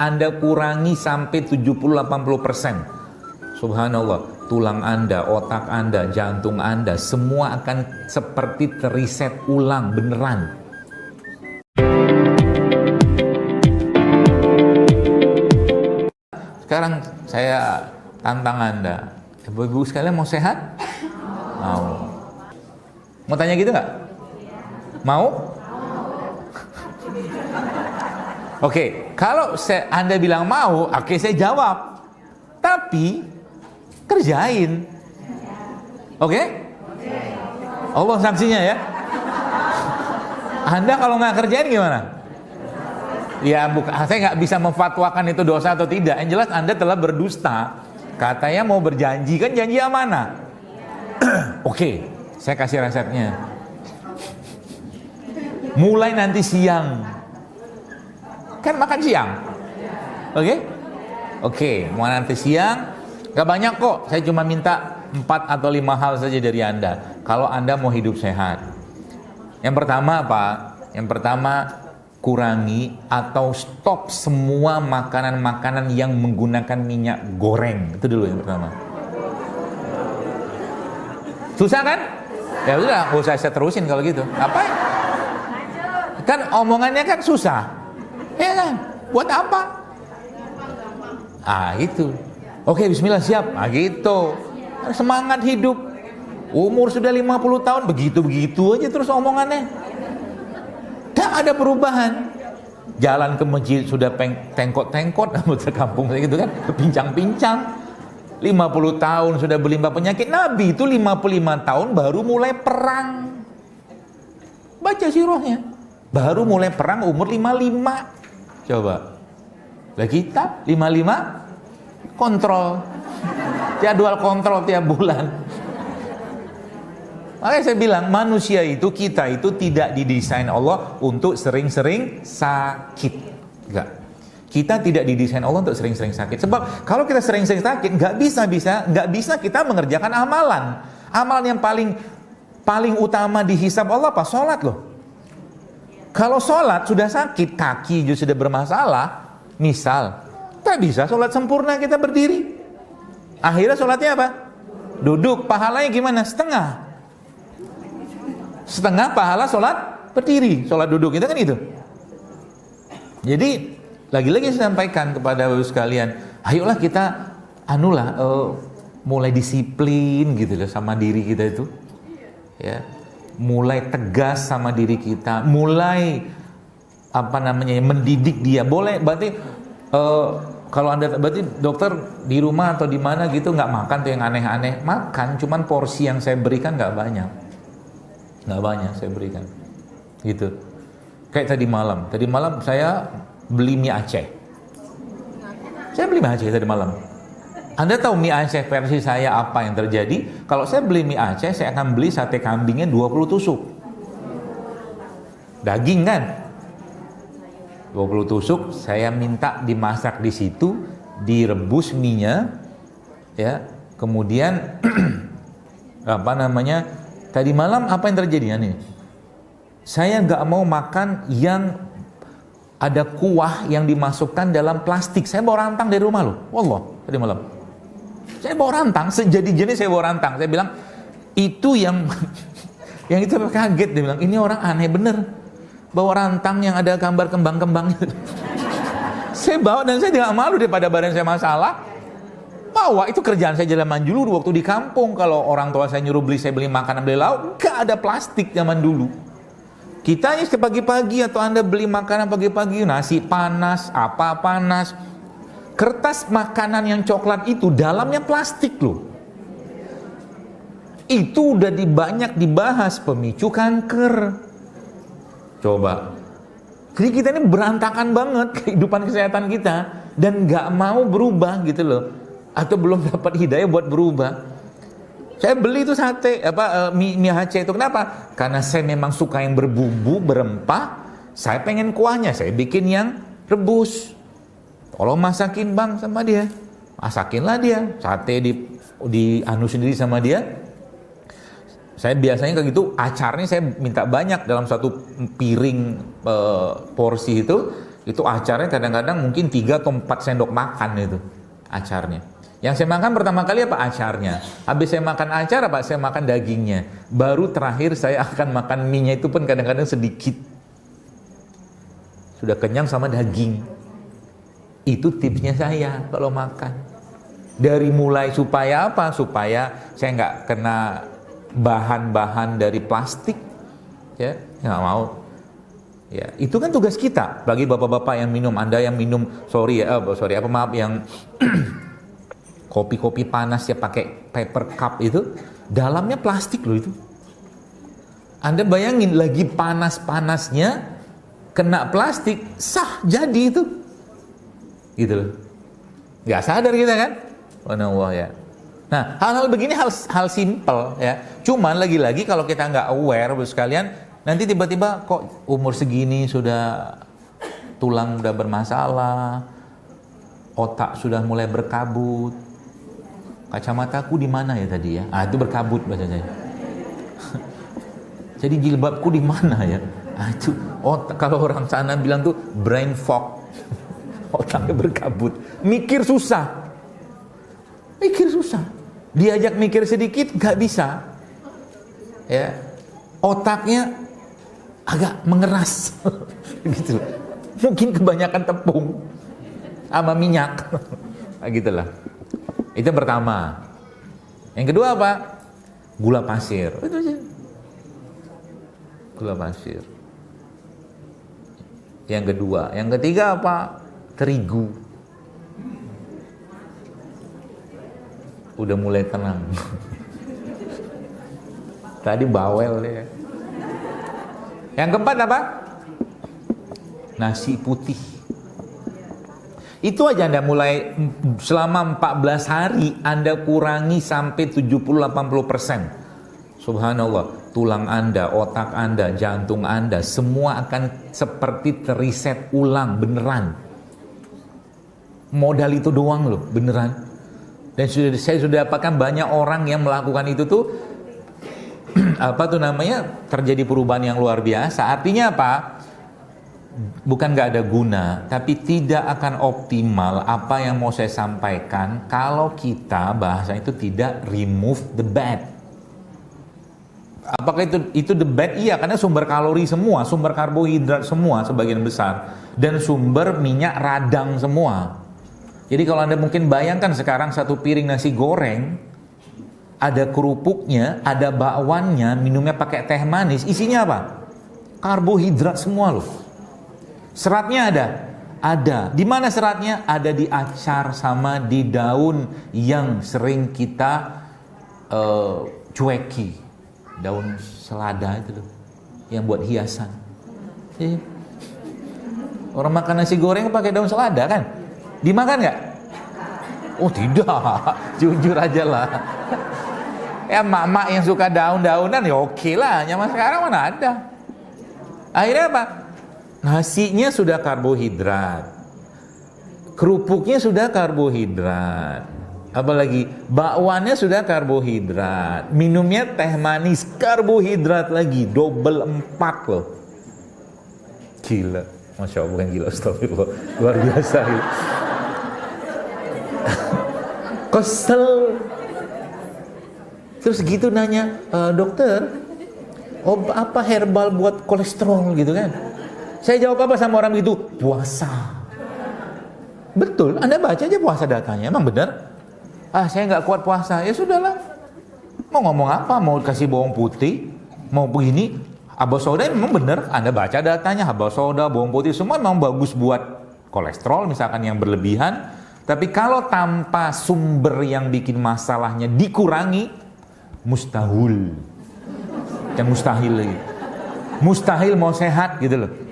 Anda kurangi sampai 70-80%. Subhanallah, tulang Anda, otak Anda, jantung Anda, semua akan seperti teriset ulang beneran. Sekarang saya tantang Anda, ibu-ibu sekalian mau sehat? Mau. Mau tanya gitu nggak? Mau? Oke, kalau Anda bilang mau, oke, saya jawab. Tapi kerjain. Oke? Allah saksinya ya. Anda kalau nggak kerjain gimana? Ya, saya nggak bisa memfatwakan itu dosa atau tidak. Yang jelas Anda telah berdusta. Katanya mau berjanji, kan janji amanah. Oke, saya kasih resepnya. Mulai nanti siang. Kan makan siang. Oke? Oke, mau nanti siang. Gak banyak kok, saya cuma minta 4 atau 5 hal saja dari Anda. Kalau Anda mau hidup sehat. Yang pertama apa? Yang pertama, kurangi atau stop semua makanan-makanan yang menggunakan minyak goreng. Itu dulu yang pertama. Susah kan? Ya udah, nggak usah saya terusin kalau gitu. Apa? Kan omongannya kan susah. Ya kan? Buat apa? Ah, itu. Oke, bismillah, siap. Ah, gitu. Semangat hidup. Umur sudah 50 tahun, begitu-begitu aja terus omongannya. Tak ada perubahan. Jalan ke masjid sudah tengkot-tengkot, ke kampung gitu kan, pincang-pincang. 50 tahun sudah berlimpah penyakit. Nabi itu 55 tahun baru mulai perang. Baca sirahnya. Baru mulai perang umur 55. Coba. Lah kita 55 kontrol. Jadwal kontrol tiap bulan. Makanya saya bilang manusia itu, kita itu tidak didesain Allah untuk sering-sering sakit. Enggak. Kita tidak didesain Allah untuk sering-sering sakit. Sebab kalau kita sering-sering sakit, nggak bisa kita mengerjakan amalan. Amalan yang paling utama dihisab Allah apa? Sholat loh. Kalau sholat sudah sakit, kaki juga sudah bermasalah, misal, tak bisa sholat sempurna kita berdiri. Akhirnya sholatnya apa? Duduk. Pahalanya gimana? Setengah pahala sholat berdiri. Sholat duduk itu kan itu. Jadi lagi-lagi saya sampaikan kepada bapak sekalian, ayolah kita mulai disiplin gitu loh sama diri kita itu. Ya. Mulai tegas sama diri kita, mulai mendidik dia. Boleh, berarti kalau Anda berarti dokter di rumah atau di mana gitu nggak makan tuh yang aneh-aneh. Makan, cuman porsi yang saya berikan nggak banyak saya berikan gitu. Kayak tadi malam saya beli mie Aceh. Saya beli mie Aceh tadi malam. Anda tahu mie Aceh versi saya apa yang terjadi? Kalau saya beli mie Aceh, saya akan beli sate kambingnya 20 tusuk. Daging kan? 20 tusuk, saya minta dimasak di situ, direbus mie-nya, ya. Kemudian tadi malam apa yang terjadi nih? Saya nggak mau makan yang ada kuah yang dimasukkan dalam plastik. Saya bawa rantang dari rumah loh. Wallah, tadi malam. Saya bawa rantang, sejadi-jadi saya bawa rantang. Saya bilang, itu yang itu kaget. Dia bilang, ini orang aneh bener. Bawa rantang yang ada gambar kembang-kembang. Saya bawa dan saya tidak malu daripada badan saya masalah. Bawa, itu kerjaan saya zaman dulu waktu di kampung. Kalau orang tua saya nyuruh saya beli makanan, beli lauk, gak ada plastik zaman dulu. Kita ini pagi-pagi atau Anda beli makanan pagi-pagi, nasi panas, apa panas. Kertas makanan yang coklat itu dalamnya plastik loh. Itu udah banyak dibahas pemicu kanker. Coba. Jadi kita ini berantakan banget kehidupan kesehatan kita dan nggak mau berubah gitu loh. Atau belum dapat hidayah buat berubah. Saya beli itu mie Aceh itu kenapa? Karena saya memang suka yang berbumbu, berempah. Saya pengen kuahnya, saya bikin yang rebus. Kalau masakin bang sama dia, masakinlah dia. Sate di sendiri sama dia. Saya biasanya kayak gitu, acarnya saya minta banyak dalam satu piring porsi itu. Itu acarnya kadang-kadang mungkin 3 atau 4 sendok makan itu acarnya. Yang saya makan pertama kali apa? Acarnya. Habis saya makan acar apa? Saya makan dagingnya. Baru terakhir saya akan makan mie-nya, itu pun kadang-kadang sedikit. Sudah kenyang sama daging. Itu tipsnya saya kalau makan. Dari mulai supaya apa? Supaya saya nggak kena bahan-bahan dari plastik. Ya, nggak mau. Ya, itu kan tugas kita. Bagi bapak-bapak yang minum, Anda yang minum, yang kopi-kopi panas ya pakai paper cup itu, dalamnya plastik loh itu. Anda bayangin lagi panas-panasnya kena plastik, sah jadi itu. Gitu loh. Nggak sadar kita kan? Subhanallah ya. Nah, hal-hal begini hal simple ya. Cuman lagi-lagi kalau kita nggak aware sekalian, nanti tiba-tiba kok umur segini sudah tulang udah bermasalah, otak sudah mulai berkabut. Kacamataku di mana ya tadi ya? Ah, itu berkabut bahasa saya. Jadi jilbabku di mana ya? Ah, itu kalau orang sana bilang tuh brain fog. Otaknya berkabut. Mikir susah. Diajak mikir sedikit nggak bisa. Ya. Otaknya agak mengeras. Gitu. Mungkin kebanyakan tepung sama minyak. Nah, gitulah. Itu pertama. Yang kedua apa? Gula pasir. Itu aja. Gula pasir. Yang kedua. Yang ketiga apa? Terigu. Udah mulai tenang. Tadi bawel ya. Yang keempat apa? Nasi putih. Itu aja Anda mulai selama 14 hari Anda kurangi sampai 70-80%. Subhanallah, tulang Anda, otak Anda, jantung Anda semua akan seperti teriset ulang beneran. Modal itu doang loh, beneran. Dan saya sudah dapatkan banyak orang yang melakukan itu tuh terjadi perubahan yang luar biasa. Artinya apa? Bukan gak ada guna, tapi tidak akan optimal apa yang mau saya sampaikan kalau kita bahasa itu tidak remove the bad. Apakah itu the bad? Iya, karena sumber kalori semua, sumber karbohidrat semua sebagian besar, dan sumber minyak radang semua. Jadi kalau Anda mungkin bayangkan sekarang satu piring nasi goreng, ada kerupuknya, ada bakwannya, minumnya pakai teh manis, isinya apa? Karbohidrat semua loh. Seratnya ada. Di mana seratnya? Ada di acar sama di daun yang sering kita cueki. Daun selada itu loh, yang buat hiasan. Orang makan nasi goreng pakai daun selada kan? Dimakan nggak? Oh tidak, jujur aja lah. Ya mak-mak yang suka daun-daunan ya oke lah. Nyaman sekarang mana ada. Akhirnya apa? Nasinya sudah karbohidrat, kerupuknya sudah karbohidrat, apalagi bakwannya sudah karbohidrat, minumnya teh manis karbohidrat lagi, double 4 loh. Gila, Masya Allah, bukan gila, astagfirullah, luar biasa gitu. Kesel. Terus gitu nanya, dokter, apa herbal buat kolesterol gitu kan? Saya jawab apa sama orang itu? Puasa. Betul, Anda baca aja puasa datanya, emang benar? Saya nggak kuat puasa, ya sudahlah. Mau ngomong apa? Mau kasih bawang putih? Mau begini? Habas soda memang benar, Anda baca datanya, habas soda, bawang putih semua memang bagus buat kolesterol misalkan yang berlebihan. Tapi kalau tanpa sumber yang bikin masalahnya dikurangi, mustahil. Yang mustahil lagi. Mustahil mau sehat gitu loh.